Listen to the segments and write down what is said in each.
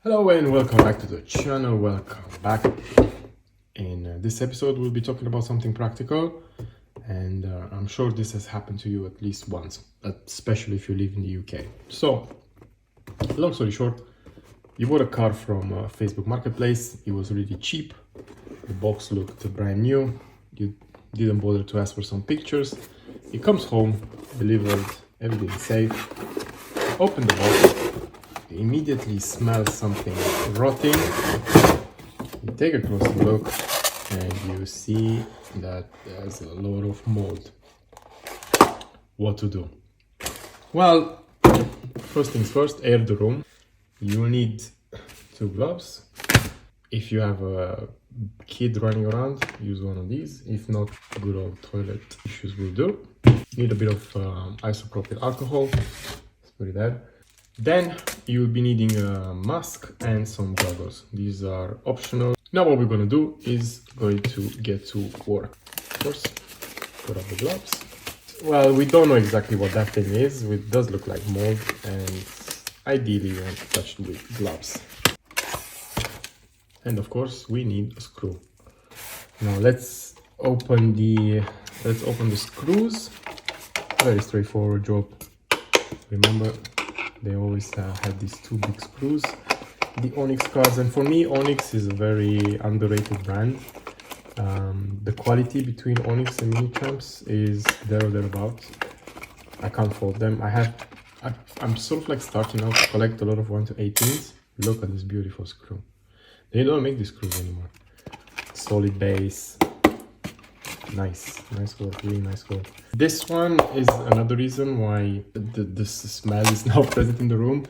Hello and welcome back to the channel. Welcome back. In this episode we'll be talking about something practical, and I'm sure this has happened to you at least once, especially if you live in the UK. So long story short, you bought a car from Facebook Marketplace. It was really cheap, the box looked brand new, you didn't bother to ask for some pictures. It comes home, delivered, everything is safe. Open the box, you immediately smell something rotting. You take a closer look and you see that there's a lot of mold. What to do? Well, first things first, air the room. You need 2 gloves. If you have a kid running around, use one of these. If not, good old toilet tissues will do. Need a bit of isopropyl alcohol. Let's put it there. Then you'll be needing a mask and some goggles. These are optional. Now what we're going to do is going to get to work. First, put up the gloves. Well, we don't know exactly what that thing is. It does look like mold, and ideally you want to touch it with gloves. And of course we need a screw. Now let's open the screws. Very straightforward job. Remember, they always have these 2 big screws. The Onyx cars, and for me Onyx is a very underrated brand. The quality between Onyx and Mini Champs is there or thereabouts. I can't fault them. I'm sort of like starting out to collect a lot of 1 to 18s. Look at this beautiful screw. They don't make these screws anymore. Solid base. Nice work, really nice work. This one is another reason why the smell is now present in the room.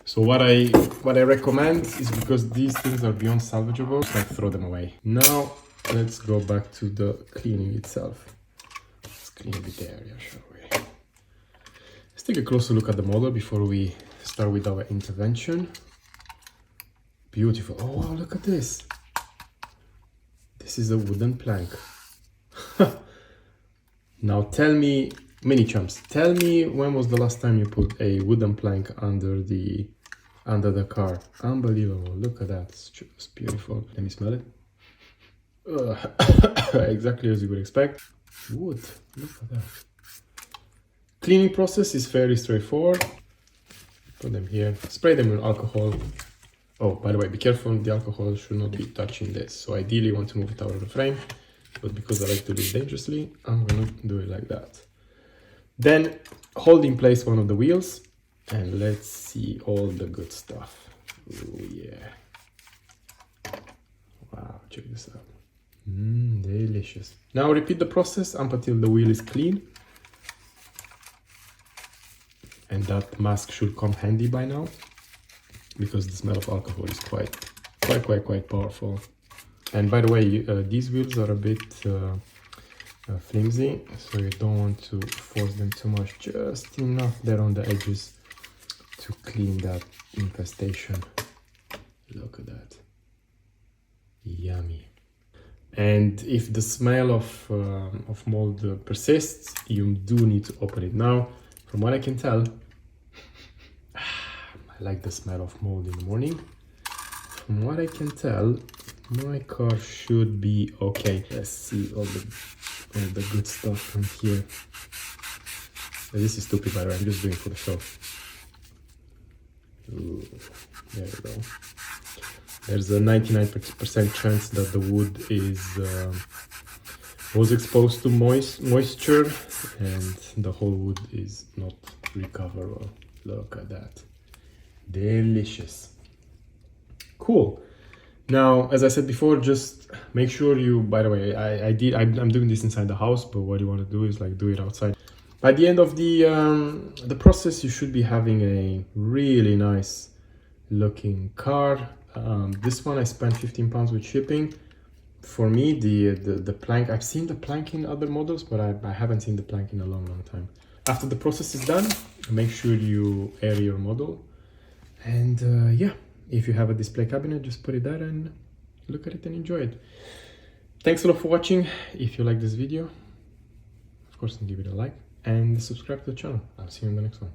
So what I recommend is, because these things are beyond salvageable, like throw them away. Now let's go back to the cleaning itself. Let's clean a bit the area, shall we? Let's take a closer look at the model before we start with our intervention. Beautiful. Oh wow, look at this. This is a wooden plank. Now tell me, Mini Champs, tell me, when was the last time you put a wooden plank under the car? Unbelievable. Look at that. It's just beautiful. Let me smell it. Exactly as you would expect. Wood. Look at that. Cleaning process is fairly straightforward. Put them here. Spray them with alcohol. Oh, by the way, be careful. The alcohol should not be touching this. So ideally you want to move it out of the frame. But because I like to do it dangerously, I'm gonna do it like that. Then hold in place one of the wheels and let's see all the good stuff. Oh yeah. Wow, check this out. Delicious. Now repeat the process up until the wheel is clean. And that mask should come handy by now, because the smell of alcohol is quite powerful. And by the way, these wheels are a bit flimsy, so you don't want to force them too much, just enough there on the edges to clean that infestation. Look at that. Yummy. And if the smell of mold persists, you do need to open it. Now, from what I can tell, I like the smell of mold in the morning. From what I can tell, my car should be okay. Let's see all the good stuff from here. This is stupid, by the way. I'm just doing it for the show. Ooh, there we go. There's a 99% chance that the wood was exposed to moisture, and the whole wood is not recoverable. Look at that. Delicious. Cool. Now, as I said before, just make sure you, by the way, I'm doing this inside the house, but what you want to do is like do it outside. By the end of the process, you should be having a really nice looking car. This one I spent £15 with shipping. For me, the plank, I've seen the plank in other models, but I haven't seen the plank in a long time. After the process is done, make sure you air your model. And yeah. If you have a display cabinet, just put it there and look at it and enjoy it. Thanks a lot for watching. If you like this video, of course, give it a like and subscribe to the channel. I'll see you in the next one.